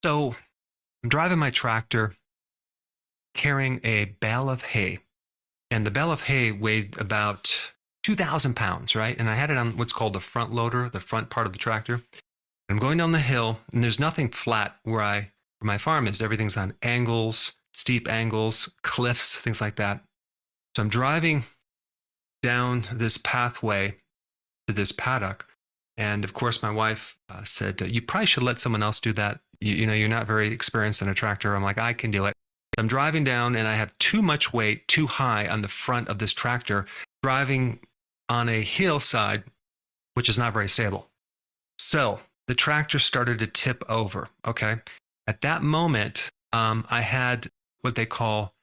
So I'm driving my tractor carrying a bale of hay. And the bale of hay weighed about 2,000 pounds, right? And I had it on what's called the front loader, the front part of the tractor. I'm going down the hill, and there's nothing flat where my farm is. Everything's on angles, steep angles, cliffs, things like that. So I'm driving down this pathway to this paddock. And of course, my wife said, you probably should let someone else do that. You're not very experienced in a tractor. I'm like, I can do it. I'm driving down and I have too much weight, too high on the front of this tractor, driving on a hillside, which is not very stable. So the tractor started to tip over, okay? At that moment, I had what they call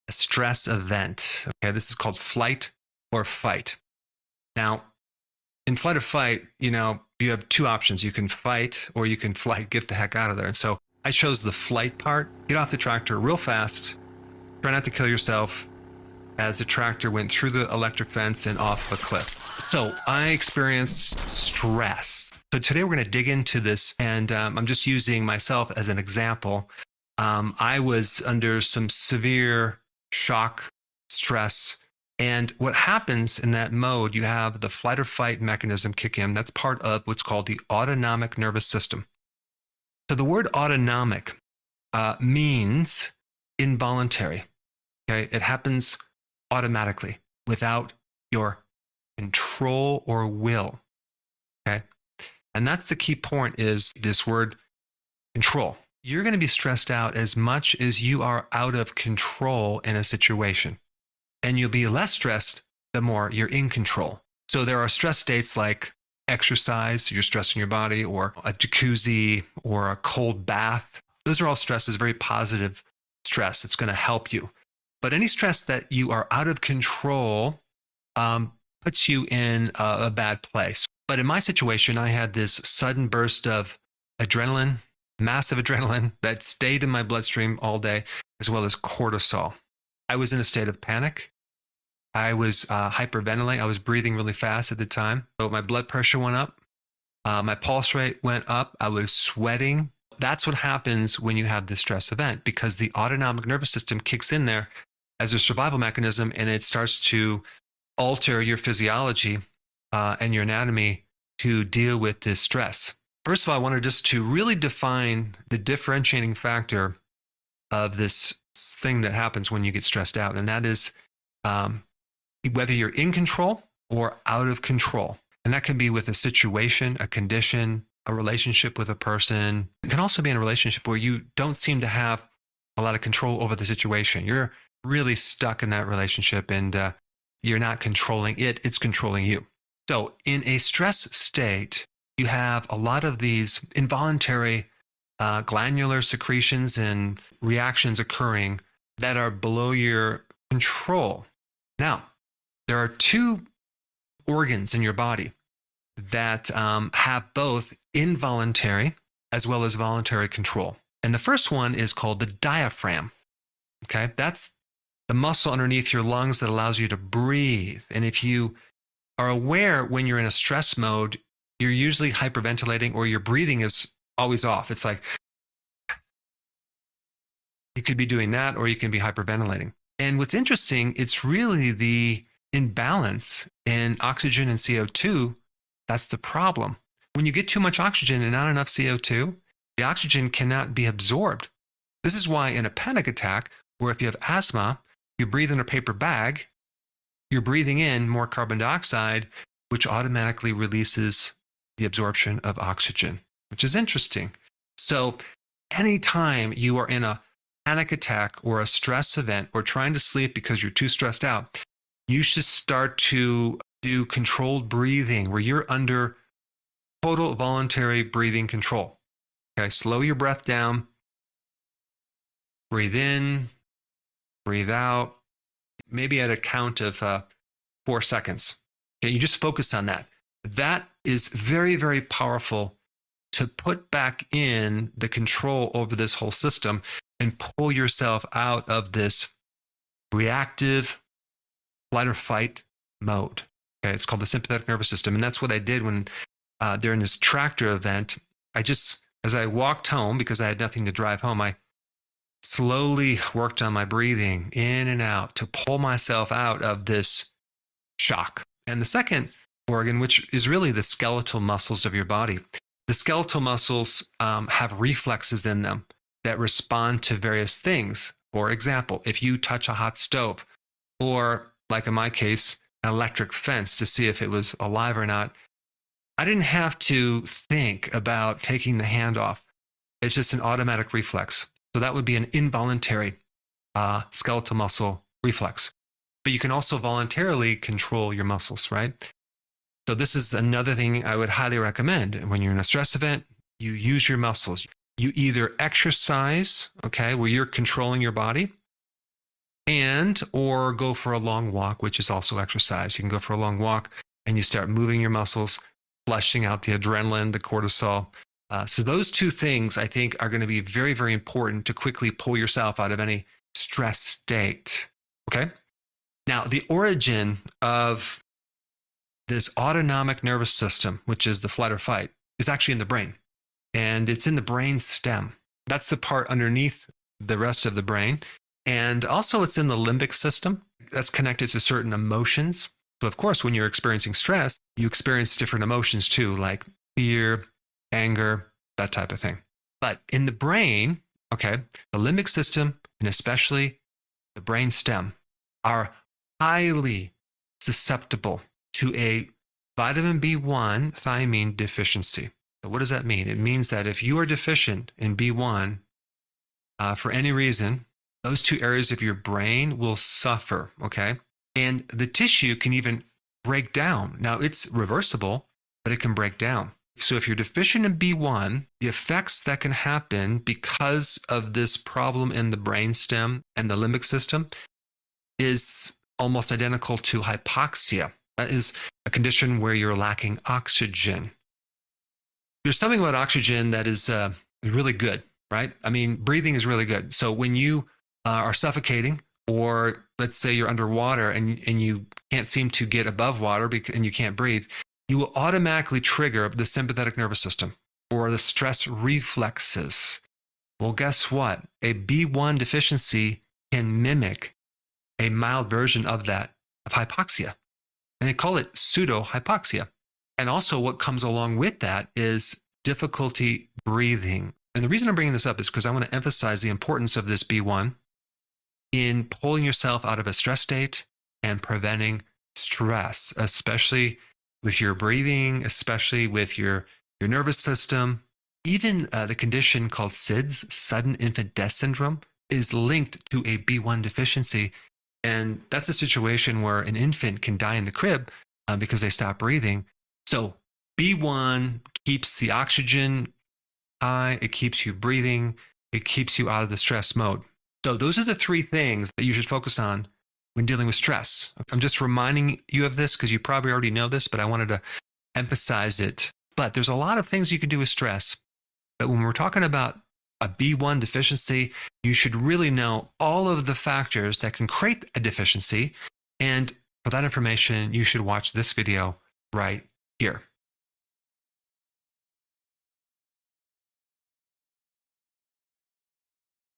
a stress event. Okay, this is called flight or fight. Now, in flight or fight, you have two options. You can fight or you can flight, get the heck out of there. And so I chose the flight part, get off the tractor real fast, try not to kill yourself, as the tractor went through the electric fence and off a cliff. So I experienced stress. So today we're going to dig into this, and I'm just using myself as an example. I was under some severe shock, stress, and what happens in that mode, you have the flight or fight mechanism kick in. That's part of what's called the autonomic nervous system. So the word autonomic means involuntary. Okay, it happens automatically without your control or will. Okay, and that's the key point, is this word control. You're going to be stressed out as much as you are out of control in a situation, and you'll be less stressed the more you're in control. So there are stress states like exercise, you're stressing your body, or a jacuzzi or a cold bath. Those are all stresses, very positive stress. It's going to help you. But any stress that you are out of control puts you in a bad place. But in my situation, I had this sudden burst of adrenaline, massive adrenaline that stayed in my bloodstream all day, as well as cortisol. I was in a state of panic. I was hyperventilating. I was breathing really fast at the time. So my blood pressure went up. My pulse rate went up. I was sweating. That's what happens when you have this stress event, because the autonomic nervous system kicks in there as a survival mechanism, and it starts to alter your physiology and your anatomy to deal with this stress. First of all, I wanted just to really define the differentiating factor of this thing that happens when you get stressed out, and that is whether you're in control or out of control. And that can be with a situation, a condition, a relationship with a person. It can also be in a relationship where you don't seem to have a lot of control over the situation. You're really stuck in that relationship, and you're not controlling it, it's controlling you. So in a stress state, you have a lot of these involuntary glandular secretions and reactions occurring that are below your control. Now, there are two organs in your body that have both involuntary as well as voluntary control. And the first one is called the diaphragm. Okay, that's the muscle underneath your lungs that allows you to breathe. And if you are aware when you're in a stress mode, you're usually hyperventilating, or your breathing is always off. It's like, you could be doing that, or you can be hyperventilating. And what's interesting, it's really the imbalance in oxygen and CO2. That's the problem. When you get too much oxygen and not enough CO2, the oxygen cannot be absorbed. This is why in a panic attack, where if you have asthma, you breathe in a paper bag, you're breathing in more carbon dioxide, which automatically releases the absorption of oxygen, which is interesting. So anytime you are in a panic attack or a stress event, or trying to sleep because you're too stressed out, you should start to do controlled breathing, where you're under total voluntary breathing control. Okay, slow your breath down, breathe in, breathe out, maybe at a count of 4 seconds. Okay, you just focus on that. That is very, very powerful to put back in the control over this whole system and pull yourself out of this reactive flight or fight mode. Okay, it's called the sympathetic nervous system. And that's what I did when during this tractor event. I just as I walked home, because I had nothing to drive home, I slowly worked on my breathing in and out to pull myself out of this shock. And the second organ, which is really the skeletal muscles of your body, the skeletal muscles have reflexes in them that respond to various things. For example, if you touch a hot stove, or like in my case, an electric fence to see if it was alive or not, I didn't have to think about taking the hand off. It's just an automatic reflex. So that would be an involuntary skeletal muscle reflex. But you can also voluntarily control your muscles, right? So this is another thing I would highly recommend. When you're in a stress event, you use your muscles. You either exercise, okay, where you're controlling your body, or go for a long walk, which is also exercise. You can go for a long walk and you start moving your muscles, flushing out the adrenaline, the cortisol. So those two things, I think, are going to be very, very important to quickly pull yourself out of any stress state. Okay? Now, the origin of this autonomic nervous system, which is the flight or fight, is actually in the brain. And it's in the brain stem. That's the part underneath the rest of the brain. And also it's in the limbic system. That's connected to certain emotions. So of course, when you're experiencing stress, you experience different emotions too, like fear, anger, that type of thing. But in the brain, okay, the limbic system, and especially the brain stem, are highly susceptible to a vitamin B1 thiamine deficiency. So what does that mean? It means that if you are deficient in B1 for any reason, those two areas of your brain will suffer, okay? And the tissue can even break down. Now, it's reversible, but it can break down. So if you're deficient in B1, the effects that can happen because of this problem in the brainstem and the limbic system is almost identical to hypoxia. That is a condition where you're lacking oxygen. There's something about oxygen that is really good, right? I mean, breathing is really good. So when you are suffocating, or let's say you're underwater and you can't seem to get above water and you can't breathe, you will automatically trigger the sympathetic nervous system or the stress reflexes. Well, guess what? A B1 deficiency can mimic a mild version of that, of hypoxia. And they call it pseudo-hypoxia. And also what comes along with that is difficulty breathing. And the reason I'm bringing this up is because I want to emphasize the importance of this B1 in pulling yourself out of a stress state and preventing stress, especially with your breathing, especially with your nervous system. Even the condition called SIDS, sudden infant death syndrome, is linked to a B1 deficiency. And that's a situation where an infant can die in the crib because they stop breathing. So B1 keeps the oxygen high, it keeps you breathing, it keeps you out of the stress mode. So those are the three things that you should focus on when dealing with stress. I'm just reminding you of this because you probably already know this, but I wanted to emphasize it. But there's a lot of things you can do with stress. But when we're talking about a B1 deficiency, you should really know all of the factors that can create a deficiency. And for that information, you should watch this video right here.